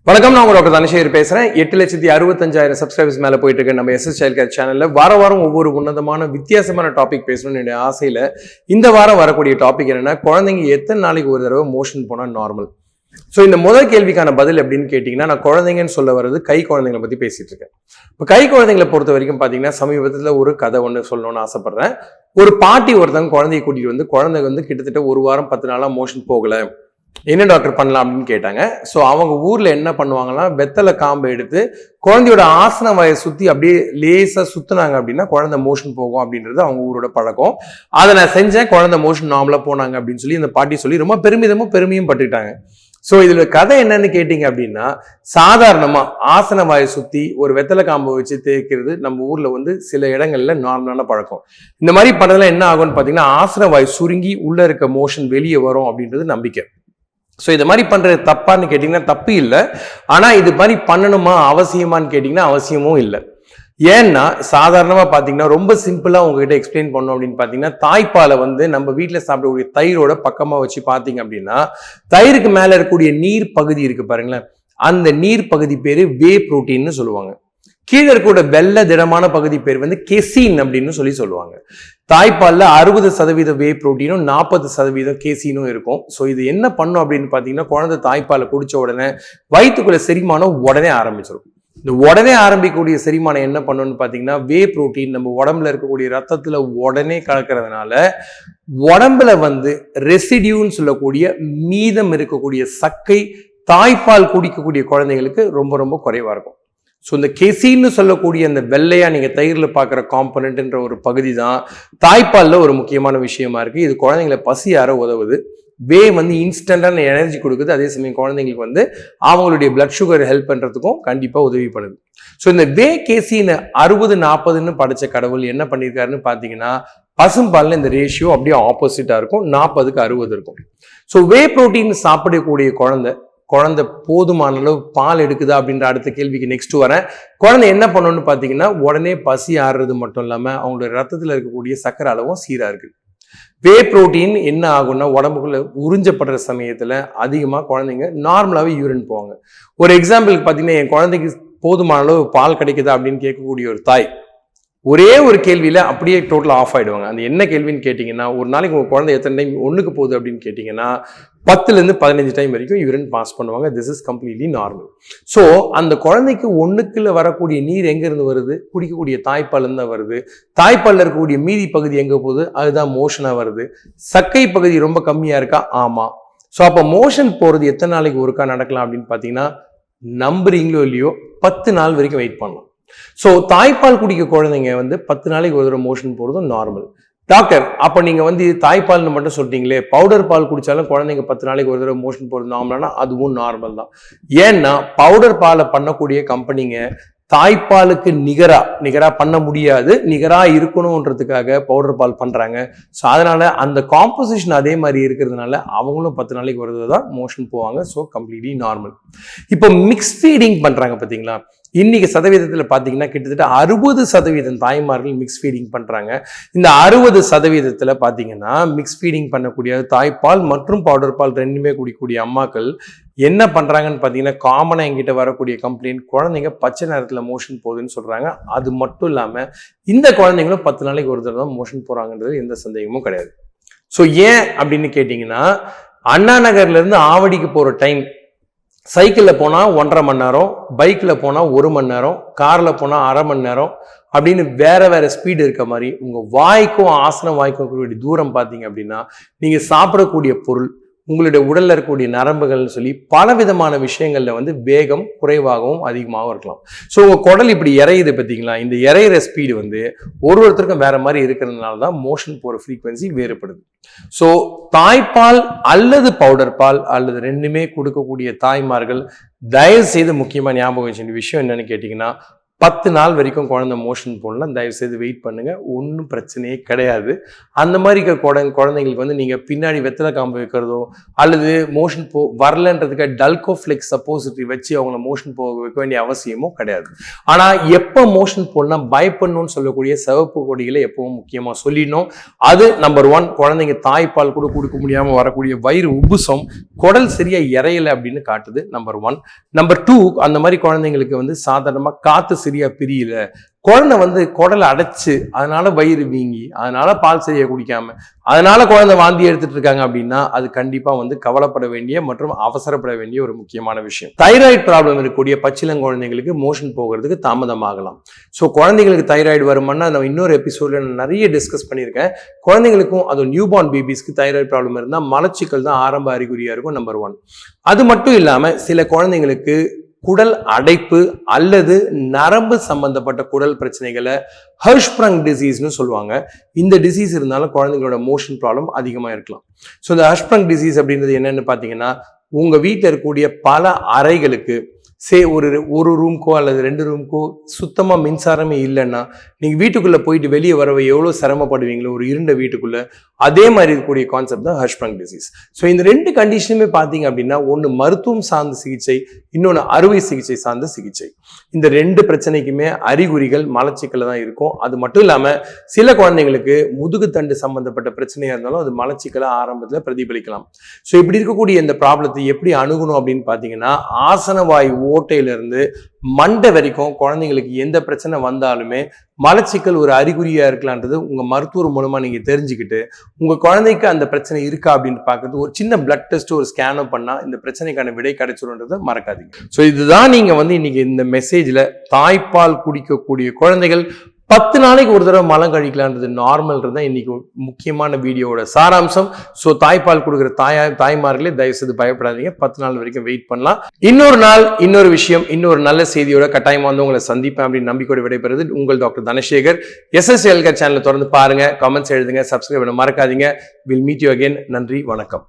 வணக்கம், நான் டாக்டர் தனசேகர் பேசுறேன். 8,65,000 சப்ஸ்கிரைபர்ஸ் மேல போயிட்டு இருக்க நம்ம எஸ்எஸ் சைல்ட் கேர் சேனல்ல வாரம் ஒவ்வொரு உன்னதமான வித்தியாசமான டாபிக் பேசணும்னு என்னுடைய ஆசையில இந்த வாரம் வரக்கூடிய டாபிக் என்னன்னா, குழந்தைங்க எத்தனை நாளைக்கு ஒரு தடவை மோஷன் போனா நார்மல். ஸோ இந்த முதல் கேள்விக்கான பதில் எப்படின்னு கேட்டீங்கன்னா, நான் குழந்தைங்கன்னு சொல்ல வர்றது கை குழந்தைங்களை பத்தி பேசிட்டு இருக்கேன். இப்போ கை குழந்தைங்களை பொறுத்த வரைக்கும் பாத்தீங்கன்னா, சமீபத்துல ஒரு கதை ஒன்று சொல்லணும்னு ஆசைப்படுறேன். ஒரு பாட்டி ஒருத்தவங்க குழந்தைய கூட்டிட்டு வந்து, குழந்தை வந்து கிட்டத்தட்ட ஒரு வாரம் 10 நாளா மோஷன் போகல, என்ன டாக்டர் பண்ணலாம் அப்படின்னு கேட்டாங்க. ஸோ அவங்க ஊர்ல என்ன பண்ணுவாங்கன்னா, வெத்தலை காம்பை எடுத்து குழந்தையோட ஆசன வாயை சுத்தி அப்படியே லேசா சுத்தினாங்க அப்படின்னா குழந்தை மோஷன் போகும் அப்படின்றது அவங்க ஊரோட பழக்கம். அதை நான் செஞ்சேன், குழந்தை மோஷன் நார்மலா போனாங்க அப்படின்னு சொல்லி இந்த பாட்டி சொல்லி ரொம்ப பெருமையும் பட்டுக்கிட்டாங்க. ஸோ இதுல கதை என்னன்னு கேட்டீங்க அப்படின்னா, சாதாரணமா ஆசன வாயை சுத்தி ஒரு வெத்தலை காம்பை வச்சு தேய்க்கிறது நம்ம ஊர்ல வந்து சில இடங்கள்ல நார்மலான பழக்கம். இந்த மாதிரி பண்ணதுல என்ன ஆகும்னு பாத்தீங்கன்னா, ஆசன வாய் சுருங்கி உள்ள இருக்க மோஷன் வெளியே வரும் அப்படின்றது நம்பிக்கை. ஸோ இது மாதிரி பண்றது தப்பான்னு கேட்டீங்கன்னா தப்பு இல்லை. ஆனா இது மாதிரி பண்ணணுமா, அவசியமானு கேட்டீங்கன்னா அவசியமும் இல்லை. ஏன்னா சாதாரணமா பாத்தீங்கன்னா, ரொம்ப சிம்பிளா உங்ககிட்ட எக்ஸ்பிளைன் பண்ணோம் அப்படின்னு பாத்தீங்கன்னா, தாய்ப்பாலை வந்து நம்ம வீட்டுல சாப்பிடக்கூடிய தயிரோட பக்கமா வச்சு பாத்தீங்க அப்படின்னா, தயிருக்கு மேல இருக்கக்கூடிய நீர் பகுதி இருக்கு பாருங்களேன், அந்த நீர் பகுதி பேரு வே புரோட்டீன்னு சொல்லுவாங்க. கீழே இருக்கக்கூடிய வெள்ளை திடமான பகுதி பேர் வந்து கெசின் அப்படின்னு சொல்லுவாங்க. தாய்ப்பால்ல 60% வே புரோட்டீனும் 40% கேசீனும் இருக்கும். ஸோ இது என்ன பண்ணும் அப்படின்னு பாத்தீங்கன்னா, குழந்தை தாய்ப்பாலை குடிச்ச உடனே வயிற்றுக்குள்ள செரிமானம் உடனே ஆரம்பிச்சிடும். இந்த உடனே ஆரம்பிக்கக்கூடிய செரிமானம் என்ன பண்ணணும்னு பாத்தீங்கன்னா, வே புரோட்டீன் நம்ம உடம்புல இருக்கக்கூடிய ரத்தத்துல உடனே கலக்கிறதுனால உடம்புல வந்து ரெசிடியூன்னு சொல்லக்கூடிய மீதம் இருக்கக்கூடிய சக்கை தாய்ப்பால் குடிக்கக்கூடிய குழந்தைங்களுக்கு ரொம்ப குறைவா இருக்கும். ஸோ இந்த கெசின்னு சொல்லக்கூடிய அந்த வெள்ளையா நீங்க தயிர்ல பாக்குற காம்பனன்ட்ன்ற ஒரு பகுதி தான் தாய்ப்பால்ல ஒரு முக்கியமான விஷயமா இருக்கு. இது குழந்தைங்களை பசியார உதவுது. வே வந்து இன்ஸ்டன்டான எனர்ஜி கொடுக்குது. அதே சமயம் குழந்தைங்களுக்கு வந்து அவங்களுடைய பிளட் சுகர் ஹெல்ப் பண்றதுக்கும் கண்டிப்பா உதவி பண்ணுது. ஸோ இந்த வே கேசின்னு 60-40ன்னு படைச்ச கடவுள் என்ன பண்ணியிருக்காருன்னு பாத்தீங்கன்னா, பசும்பால்ல இந்த ரேஷியோ அப்படியே ஆப்போசிட்டா இருக்கும், 40க்கு 60 இருக்கும். ஸோ வே புரோட்டீன் சாப்பிடக்கூடிய குழந்தை போதுமான அளவு பால் எடுக்குதா அப்படின்ற அடுத்த கேள்விக்கு நெக்ஸ்ட் வரேன். குழந்தை என்ன பண்ணணும்னு பாத்தீங்கன்னா, உடனே பசி ஆறுறது மட்டும் இல்லாம அவங்களோட ரத்தத்துல இருக்கக்கூடிய சக்கரை அளவும் சீரா இருக்கு. வே புரோட்டீன் என்ன ஆகும்னா, உடம்புக்குள்ள உறிஞ்சப்படுற சமயத்துல அதிகமா குழந்தைங்க நார்மலாவே யூரின் போவாங்க. ஒரு எக்ஸாம்பிளுக்கு பாத்தீங்கன்னா, என் குழந்தைக்கு போதுமான அளவு பால் கிடைக்குதா அப்படின்னு கேட்கக்கூடிய ஒரு தாய் ஒரே ஒரு கேள்வியில அப்படியே டோட்டலா ஆஃப் ஆயிடுவாங்க. அந்த என்ன கேள்வின்னு கேட்டீங்கன்னா, ஒரு நாளைக்கு உங்க குழந்தை எத்தனை டைம் ஒண்ணுக்கு போகுது அப்படின்னு கேட்டீங்கன்னா 10-15 டைம் வரைக்கும் யூரின் பாஸ் பண்ணுவாங்க. This is completely normal. So அந்த குழந்தைக்கு ஒண்ணுக்குள்ள வரக்கூடிய நீர் எங்க இருந்து வருது? குடிக்கக்கூடிய தாய்ப்பால் தான் வருது. தாய்ப்பால்ல இருக்கக்கூடிய மீதி பகுதி எங்க போகுது? அதுதான் மோஷனா வருது. சக்கை பகுதி ரொம்ப கம்மியா இருக்கா? ஆமா. ஸோ அப்ப மோஷன் போறது எத்தனை நாளைக்கு ஒருக்கா நடக்கலாம் அப்படின்னு பாத்தீங்கன்னா, நம்புறீங்களோ இல்லையோ 10 நாள் வரைக்கும் வெயிட் பண்ணலாம். ஸோ தாய்ப்பால் குடிக்க குழந்தைங்க வந்து 10 நாளைக்கு ஒரு தடவை மோஷன் போறதும் நார்மல். டாக்டர், அப்ப நீங்க வந்து தாய்ப்பால்னு மட்டும் சொல்றீங்களே, பவுடர் பால் குடிச்சாலும் குழந்தைங்க 10 நாளைக்கு ஒரு தடவை மோஷன் போறது நார்மல்னா அதுவும் நார்மல் தான். ஏன்னா பவுடர் பாலை பண்ணக்கூடிய கம்பெனிங்க தாய்ப்பாலுக்கு நிகரா பண்ண முடியாது, நிகரா இருக்கணும்ன்றதுக்காக பவுடர் பால் பண்றாங்க. ஸோ அதனால அந்த காம்போசிஷன் அதே மாதிரி இருக்கிறதுனால அவங்களும் 10 நாளைக்கு ஒரு தடவை தான் மோஷன் போவாங்க. So completely normal. இப்போ மிக்ஸ் ஃபீடிங் பண்றாங்க பாத்தீங்களா, இன்னைக்கு சதவீதத்தில் பார்த்தீங்கன்னா கிட்டத்தட்ட 60% தாய்மார்கள் மிக்ஸ் ஃபீடிங் பண்றாங்க. இந்த 60%த்துல பார்த்தீங்கன்னா மிக்ஸ் ஃபீடிங் பண்ணக்கூடிய தாய்ப்பால் மற்றும் பவுடர் பால் ரெண்டுமே குடிக்கக்கூடிய அம்மாக்கள் என்ன பண்றாங்கன்னு பார்த்தீங்கன்னா, காமனா எங்கிட்ட வரக்கூடிய கம்ப்ளைண்ட், குழந்தைங்க பச்சை நேரத்துல மோஷன் போகுதுன்னு சொல்றாங்க. அது மட்டும் இல்லாம இந்த குழந்தைங்களும் 10 நாளைக்கு ஒரு தடவை தான் மோஷன் போறாங்கன்றது எந்த சந்தேகமும் கிடையாது. ஸோ ஏன் அப்படின்னு கேட்டீங்கன்னா, அண்ணா நகர்ல இருந்து ஆவடிக்கு போற டைம் சைக்கிள்ல போனா 1.5 மணி நேரம், பைக்ல போனா 1 மணி நேரம், கார்ல போனா 1/2 மணி நேரம் அப்படின்னு வேற ஸ்பீடு இருக்க மாதிரி உங்க வாய்க்கும் ஆசன வாய்க்கும் இருக்கக்கூடிய தூரம் பாத்தீங்க அப்படின்னா, நீங்க சாப்பிடக்கூடிய பொருள், உங்களுடைய உடல்ல இருக்கக்கூடிய நரம்புகள்னு சொல்லி பல விதமான விஷயங்கள்ல வந்து வேகம் குறைவாகவும் அதிகமாகவும் இருக்கலாம். ஸோ உங்க குடல் இப்படி இறையுது பார்த்தீங்களா, இந்த இறையிற ஸ்பீடு வந்து ஒருத்தருக்கும் வேற மாதிரி இருக்கிறதுனால தான் மோஷன் போற ஃப்ரீக்வன்சி வேறுபடுது. ஸோ தாய்ப்பால் அல்லது பவுடர் பால் அல்லது ரெண்டுமே கொடுக்கக்கூடிய தாய்மார்கள் தயவு செய்து முக்கியமா ஞாபகம் வச்ச விஷயம் என்னன்னு கேட்டீங்கன்னா, 10 நாள் வரைக்கும் குழந்தை மோஷன் போடலாம். தயவு செய்து வெயிட் பண்ணுங்க, ஒன்றும் பிரச்சனையே கிடையாது. அந்த மாதிரி குழந்தைங்களுக்கு வந்து நீங்க பின்னாடி வெத்தலை காம்பு வைக்கிறதோ அல்லது மோஷன் வரலன்றதுக்கு டல்கோஃப்ளெக்ஸ் சப்போசிட்டரி வச்சு அவங்கள மோஷன் போக வைக்க வேண்டிய அவசியமோ கிடையாது. ஆனா எப்போ மோஷன் போடலாம் பயப்படணும்னு சொல்லக்கூடிய சிவப்பு கொடிகளை எப்பவும் முக்கியமா சொல்லிடணும். அது நம்பர் 1. குழந்தைங்க தாய்ப்பால் கூட கொடுக்க முடியாம வரக்கூடிய வயிறு உப்புசம், குடல் சரியா இறையலை அப்படின்னு காட்டுது. நம்பர் 1. நம்பர் 2, அந்த மாதிரி குழந்தைங்களுக்கு வந்து சாதாரணமா காத்து சரியா பிரியல, குழந்தை வந்து குடலை அடைச்சு அதனால வயிறு வீங்கி அதனால பால் சரியா குடிக்காம அதனால குழந்தை வாந்தி எடுத்துட்டு இருக்காங்க அப்படின்னா அது கண்டிப்பா வந்து கவலைப்பட வேண்டிய மற்றும் அவசரப்பட வேண்டிய ஒரு முக்கியமான விஷயம். தைராய்டு ப்ராப்ளம் இருக்கக்கூடிய பச்சிளம் குழந்தைங்களுக்கு மோஷன் போகிறதுக்கு தாமதமாகலாம். ஸோ குழந்தைங்களுக்கு தைராய்டு வருமானா நான் இன்னொரு எபிசோட்ல நிறைய டிஸ்கஸ் பண்ணியிருக்கேன். குழந்தைங்களுக்கும் அது நியூபார்ன் பேபிஸ்க்கு தைராய்டு ப்ராப்ளம் இருந்தால் மலச்சிக்கல் தான் ஆரம்ப அறிகுறியா இருக்கும். நம்பர் 1. அது மட்டும் இல்லாம சில குழந்தைங்களுக்கு குடல் அடைப்பு அல்லது நரம்பு சம்பந்தப்பட்ட குடல் பிரச்சனைகளை ஹர்ஷ்பிரங் டிசீஸ்னு சொல்லுவாங்க. இந்த டிசீஸ் இருந்தாலும் குழந்தைங்களோட மோஷன் ப்ராப்ளம் அதிகமாக இருக்கலாம். ஸோ இந்த ஹர்ஷ்பிரங் டிசீஸ் அப்படின்றது என்னன்னு பார்த்தீங்கன்னா, உங்க வீட்டில் இருக்கக்கூடிய பல அறைகளுக்கு ஒரு ரூம்க்கோ அல்லது 2 ரூம்க்கோ சுத்தமாக மின்சாரமே இல்லைன்னா நீங்கள் வீட்டுக்குள்ளே போயிட்டு வெளியே வரவை எவ்வளோ சிரமப்படுவீங்களோ ஒரு இருண்ட வீட்டுக்குள்ளே, அதே மாதிரி இருக்கக்கூடிய கான்செப்ட் தான் ஹர்ஷ்பிரங் டிசீஸ். ஸோ இந்த 2 கண்டிஷனுமே பார்த்தீங்க அப்படின்னா, ஒன்று மருத்துவம் சார்ந்த சிகிச்சை, இன்னொன்று அறுவை சிகிச்சை சார்ந்த சிகிச்சை. இந்த 2 பிரச்சனைக்குமே அறிகுறிகள் மலச்சிக்கல தான் இருக்கும். அது மட்டும் இல்லாமல் சில குழந்தைங்களுக்கு முதுகுத்தண்டு சம்பந்தப்பட்ட பிரச்சனையாக இருந்தாலும் அது மலச்சிக்கல ஆரம்பத்தில் பிரதிபலிக்கலாம். ஸோ இப்படி இருக்கக்கூடிய இந்த ப்ராப்ளத்தை எப்படி அணுகணும் அப்படின்னு பார்த்தீங்கன்னா, ஆசனவாய் ஓட்டையிலிருந்து மண்டை வரைக்கும் குழந்தைங்களுக்கு எந்த பிரச்சனை வந்தாலுமே மலச்சிக்கல் ஒரு அறிகுறியா இருக்கலான்றது உங்க மருத்துவர் மூலமா நீங்க தெரிஞ்சுக்கிட்டு உங்க குழந்தைக்கு அந்த பிரச்சனை இருக்கா அப்படின்னு பார்க்கறது ஒரு சின்ன பிளட் டெஸ்ட் ஒரு ஸ்கேனோ பண்ணா இந்த பிரச்சனைக்கான விடை கிடைச்சிரும்ன்றதை மறக்காதீங்க. ஸோ இதுதான் நீங்க வந்து இன்னைக்கு இந்த மெசேஜ்ல தாய்ப்பால் குடிக்கக்கூடிய குழந்தைகள் 10 நாளைக்கு ஒரு தடவை மலம் கழிக்கலான்றது நார்மல்ன்றது தான் இன்னைக்கு முக்கியமான வீடியோட சாராம்சம். ஸோ தாய்ப்பால் கொடுக்குற தாய்மார்களே தயவு செய்து பயப்படாதீங்க, 10 நாள் வரைக்கும் வெயிட் பண்ணலாம். இன்னொரு நாள் இன்னொரு விஷயம் இன்னொரு நல்ல செய்தியோட கட்டாயமா வந்து உங்களை சந்திப்பேன் அப்படின்னு நம்பிக்கையோடு விடைபெறுது உங்கள் டாக்டர் தனசேகர். SSL சேனலை தொடர்ந்து பாருங்க, கமெண்ட்ஸ் எழுதுங்க, சப்ஸ்கிரைப் பண்ண மறக்காதீங்க. Will meet you again. நன்றி, வணக்கம்.